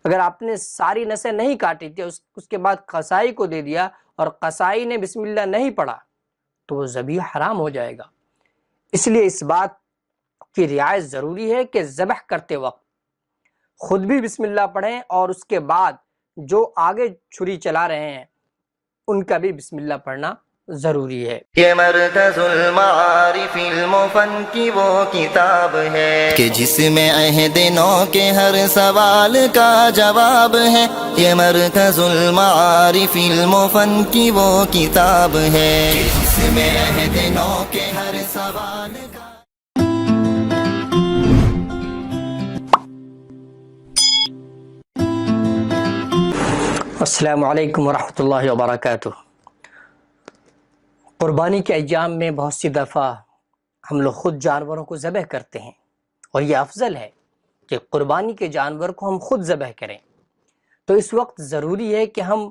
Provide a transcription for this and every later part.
اگر آپ نے ساری نسیں نہیں کاٹی تھی اس کے بعد قصائی کو دے دیا اور قصائی نے بسم اللہ نہیں پڑھا تو وہ ذبیحہ حرام ہو جائے گا۔ اس لیے اس بات کی رعایت ضروری ہے کہ ذبح کرتے وقت خود بھی بسم اللہ پڑھیں اور اس کے بعد جو آگے چھری چلا رہے ہیں ان کا بھی بسم اللہ پڑھنا ضروری ہے۔ یہ مرکز المعارف المفن کی وہ کتاب ہے کہ جس میں عہد نو کے ہر سوال کا جواب ہے۔ یہ مرکز المعارف المفن کی وہ کتاب ہے کہ جس میں عہد نو کے ہر سوال کا السلام علیکم ورحمۃ اللہ وبرکاتہ۔ قربانی کے ایام میں بہت سی دفعہ ہم لوگ خود جانوروں کو ذبح کرتے ہیں اور یہ افضل ہے کہ قربانی کے جانور کو ہم خود ذبح کریں۔ تو اس وقت ضروری ہے کہ ہم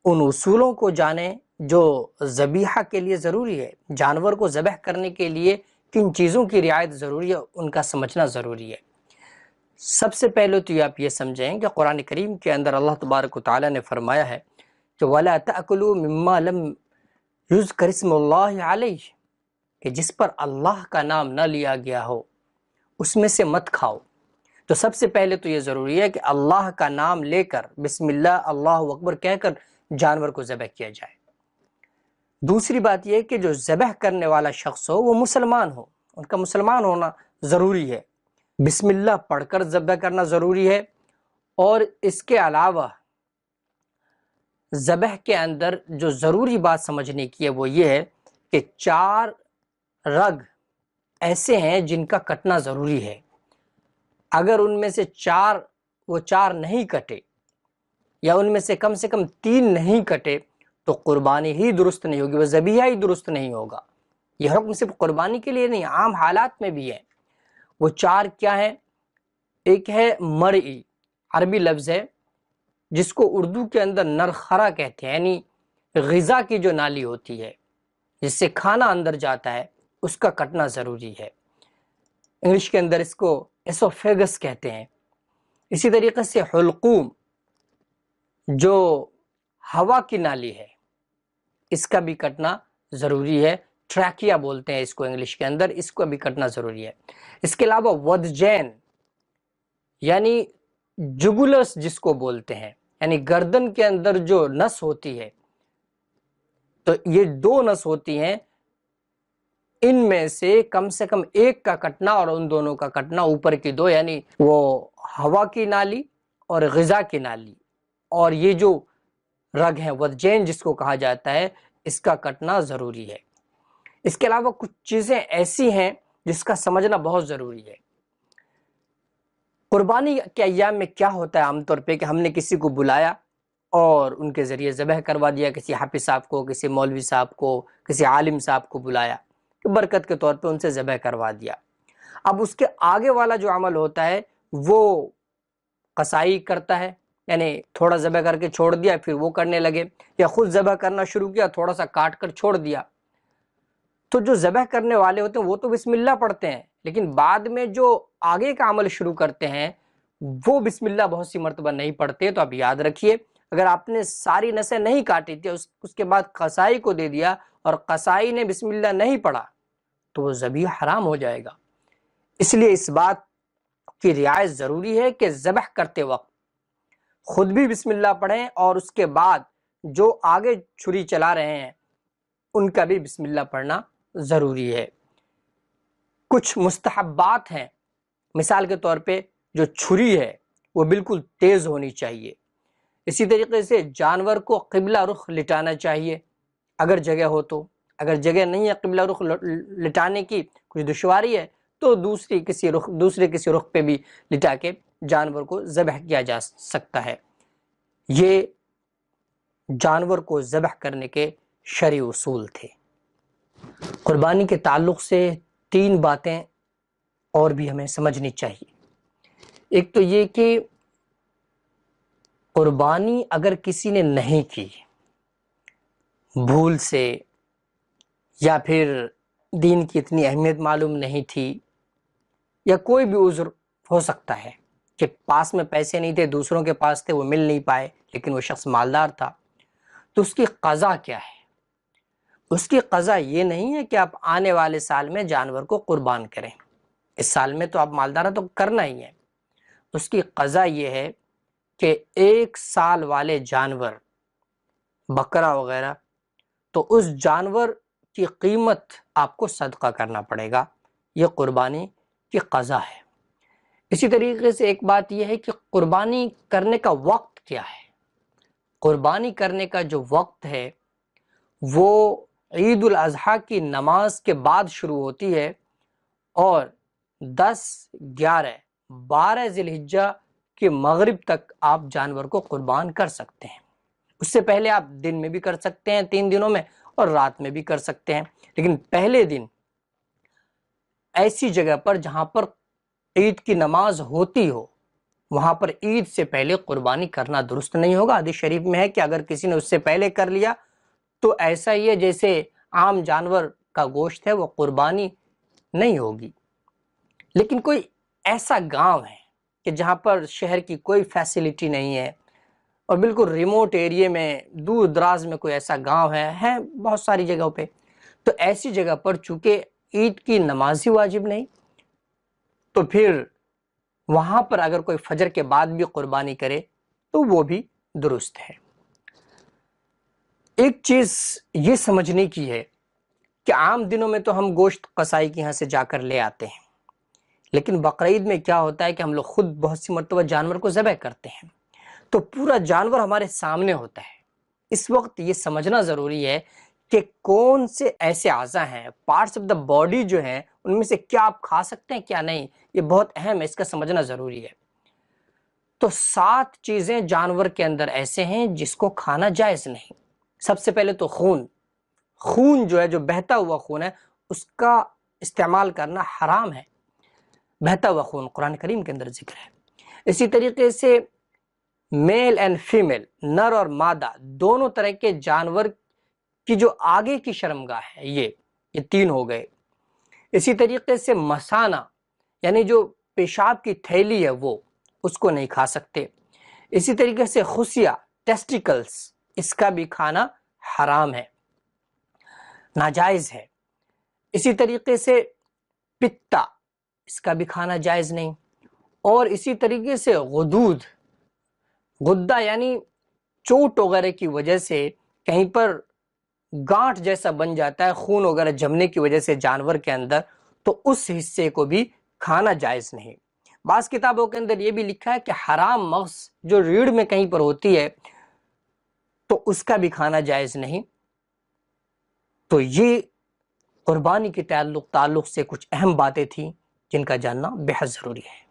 ان اصولوں کو جانیں جو ذبیحہ کے لیے ضروری ہے۔ جانور کو ذبح کرنے کے لیے کن چیزوں کی رعایت ضروری ہے ان کا سمجھنا ضروری ہے۔ سب سے پہلے تو آپ یہ سمجھیں کہ قرآن کریم کے اندر اللہ تبارک و تعالیٰ نے فرمایا ہے کہ وَلَا تَأْكُلُوا مِمَّا لَمْ يُذْكَرِ اسْمُ اللَّهِ عَلَيْهِ، کہ جس پر اللہ کا نام نہ لیا گیا ہو اس میں سے مت کھاؤ۔ تو سب سے پہلے تو یہ ضروری ہے کہ اللہ کا نام لے کر بسم اللہ اللہ اکبر کہہ کر جانور کو ذبح کیا جائے۔ دوسری بات یہ کہ جو ذبح کرنے والا شخص ہو وہ مسلمان ہو، ان کا مسلمان ہونا ضروری ہے۔ بسم اللہ پڑھ کر ذبح کرنا ضروری ہے، اور اس کے علاوہ ذبح کے اندر جو ضروری بات سمجھنے کی ہے وہ یہ ہے کہ 4 رگ ایسے ہیں جن کا کٹنا ضروری ہے۔ اگر ان میں سے 4 نہیں کٹے یا ان میں سے کم 3 نہیں کٹے تو قربانی ہی درست نہیں ہوگی، وہ ذبیحہ ہی درست نہیں ہوگا۔ یہ حکم صرف قربانی کے لیے نہیں، عام حالات میں بھی ہے۔ وہ 4 کیا ہیں؟ ایک ہے مرئی، عربی لفظ ہے جس کو اردو کے اندر نرخرا کہتے ہیں، یعنی غذا کی جو نالی ہوتی ہے جس سے کھانا اندر جاتا ہے اس کا کٹنا ضروری ہے۔ انگلش کے اندر اس کو ایسوفیگس کہتے ہیں۔ اسی طریقے سے حلقوم جو ہوا کی نالی ہے اس کا بھی کٹنا ضروری ہے، ٹریکیا بولتے ہیں اس کو انگلش کے اندر، اس کو بھی کٹنا ضروری ہے۔ اس کے علاوہ ودجین یعنی جگولس جس کو بولتے ہیں، یعنی گردن کے اندر جو نس ہوتی ہے، تو یہ 2 نس ہوتی ہیں، ان میں سے کم ایک کا کٹنا اور ان دونوں کا کٹنا، اوپر کی 2 یعنی وہ ہوا کی نالی اور غذا کی نالی، اور یہ جو رگ ہیں ودجین جس کو کہا جاتا ہے اس کا کٹنا ضروری ہے۔ اس کے علاوہ کچھ چیزیں ایسی ہیں جس کا سمجھنا بہت ضروری ہے۔ قربانی کے ایام میں کیا ہوتا ہے عام طور پہ کہ ہم نے کسی کو بلایا اور ان کے ذریعے ذبح کروا دیا، کسی حافظ صاحب کو، کسی مولوی صاحب کو، کسی عالم صاحب کو بلایا کہ برکت کے طور پہ ان سے ذبح کروا دیا۔ اب اس کے آگے والا جو عمل ہوتا ہے وہ قصائی کرتا ہے، یعنی تھوڑا ذبح کر کے چھوڑ دیا پھر وہ کرنے لگے، یا خود ذبح کرنا شروع کیا تھوڑا سا کاٹ کر چھوڑ دیا۔ تو جو ذبح کرنے والے ہوتے ہیں وہ تو بسم اللہ پڑھتے ہیں، لیکن بعد میں جو آگے کا عمل شروع کرتے ہیں وہ بسم اللہ بہت سی مرتبہ نہیں پڑھتے۔ تو اب یاد رکھیے، اگر آپ نے ساری نسیں نہیں کاٹی تھی اس کے بعد قصائی کو دے دیا اور قصائی نے بسم اللہ نہیں پڑھا تو وہ ذبیحہ حرام ہو جائے گا۔ اس لیے اس بات کی رعایت ضروری ہے کہ ذبح کرتے وقت خود بھی بسم اللہ پڑھیں اور اس کے بعد جو آگے چھری چلا رہے ہیں ان کا بھی بسم اللہ پڑھنا ضروری ہے۔ کچھ مستحبات ہیں، مثال کے طور پہ جو چھری ہے وہ بالکل تیز ہونی چاہیے۔ اسی طریقے سے جانور کو قبلہ رخ لٹانا چاہیے اگر جگہ ہو تو، اگر جگہ نہیں ہے قبلہ رخ لٹانے کی، کچھ دشواری ہے تو دوسرے کسی رخ پہ بھی لٹا کے جانور کو ذبح کیا جا سکتا ہے۔ یہ جانور کو ذبح کرنے کے شرعی اصول تھے۔ قربانی کے تعلق سے 3 باتیں اور بھی ہمیں سمجھنی چاہیے۔ ایک تو یہ کہ قربانی اگر کسی نے نہیں کی بھول سے، یا پھر دین کی اتنی اہمیت معلوم نہیں تھی، یا کوئی بھی عذر ہو سکتا ہے، کہ پاس میں پیسے نہیں تھے، دوسروں کے پاس تھے، وہ مل نہیں پائے، لیکن وہ شخص مالدار تھا، تو اس کی قضا کیا ہے؟ اس کی قضا یہ نہیں ہے کہ آپ آنے والے سال میں جانور کو قربان کریں، اس سال میں تو آپ مالدار ہیں تو کرنا ہی ہے۔ اس کی قضا یہ ہے کہ 1 سال والے جانور، بکرا وغیرہ، تو اس جانور کی قیمت آپ کو صدقہ کرنا پڑے گا، یہ قربانی کی قضا ہے۔ اسی طریقے سے ایک بات یہ ہے کہ قربانی کرنے کا وقت کیا ہے؟ قربانی کرنے کا جو وقت ہے وہ عید الاضحیٰ کی نماز کے بعد شروع ہوتی ہے اور 10، 11، 12 ذی الحجہ کے مغرب تک آپ جانور کو قربان کر سکتے ہیں۔ اس سے پہلے آپ دن میں بھی کر سکتے ہیں 3 دنوں میں، اور رات میں بھی کر سکتے ہیں، لیکن پہلے دن ایسی جگہ پر جہاں پر عید کی نماز ہوتی ہو، وہاں پر عید سے پہلے قربانی کرنا درست نہیں ہوگا۔ حدیث شریف میں ہے کہ اگر کسی نے اس سے پہلے کر لیا تو ایسا ہی ہے جیسے عام جانور کا گوشت ہے، وہ قربانی نہیں ہوگی۔ لیکن کوئی ایسا گاؤں ہے کہ جہاں پر شہر کی کوئی فیسلٹی نہیں ہے اور بالکل ریموٹ ایریے میں، دور دراز میں کوئی ایسا گاؤں ہے بہت ساری جگہوں پہ، تو ایسی جگہ پر چونکہ عید کی نماز ہی واجب نہیں، تو پھر وہاں پر اگر کوئی فجر کے بعد بھی قربانی کرے تو وہ بھی درست ہے۔ ایک چیز یہ سمجھنے کی ہے کہ عام دنوں میں تو ہم گوشت قصائی کے یہاں سے جا کر لے آتے ہیں، لیکن بقرعید میں کیا ہوتا ہے کہ ہم لوگ خود بہت سی مرتبہ جانور کو ذبح کرتے ہیں، تو پورا جانور ہمارے سامنے ہوتا ہے۔ اس وقت یہ سمجھنا ضروری ہے کہ کون سے ایسے اعضاء ہیں، پارٹس آف دا باڈی جو ہیں، ان میں سے کیا آپ کھا سکتے ہیں کیا نہیں، یہ بہت اہم ہے، اس کا سمجھنا ضروری ہے۔ تو 7 چیزیں جانور کے اندر ایسے ہیں جس کو کھانا جائز نہیں۔ سب سے پہلے تو خون جو ہے، جو بہتا ہوا خون ہے، اس کا استعمال کرنا حرام ہے۔ بہتا ہوا خون قرآن کریم کے اندر ذکر ہے۔ اسی طریقے سے میل اینڈ فیمیل، نر اور مادہ، دونوں طرح کے جانور کی جو آگے کی شرمگاہ ہے، یہ 3 ہو گئے۔ اسی طریقے سے مثانہ، یعنی جو پیشاب کی تھیلی ہے، وہ اس کو نہیں کھا سکتے۔ اسی طریقے سے خصیہ، ٹیسٹیکلز، اس کا بھی کھانا حرام ہے، ناجائز ہے۔ اسی طریقے سے پتا، اس کا بھی کھانا جائز نہیں۔ اور اسی طریقے سے غدہ، یعنی چوٹ وغیرہ کی وجہ سے کہیں پر گانٹھ جیسا بن جاتا ہے، خون وغیرہ جمنے کی وجہ سے جانور کے اندر، تو اس حصے کو بھی کھانا جائز نہیں۔ بعض کتابوں کے اندر یہ بھی لکھا ہے کہ حرام مغز جو ریڑھ میں کہیں پر ہوتی ہے تو اس کا بھی کھانا جائز نہیں۔ تو یہ قربانی کے تعلق سے کچھ اہم باتیں تھیں جن کا جاننا بے حد ضروری ہے۔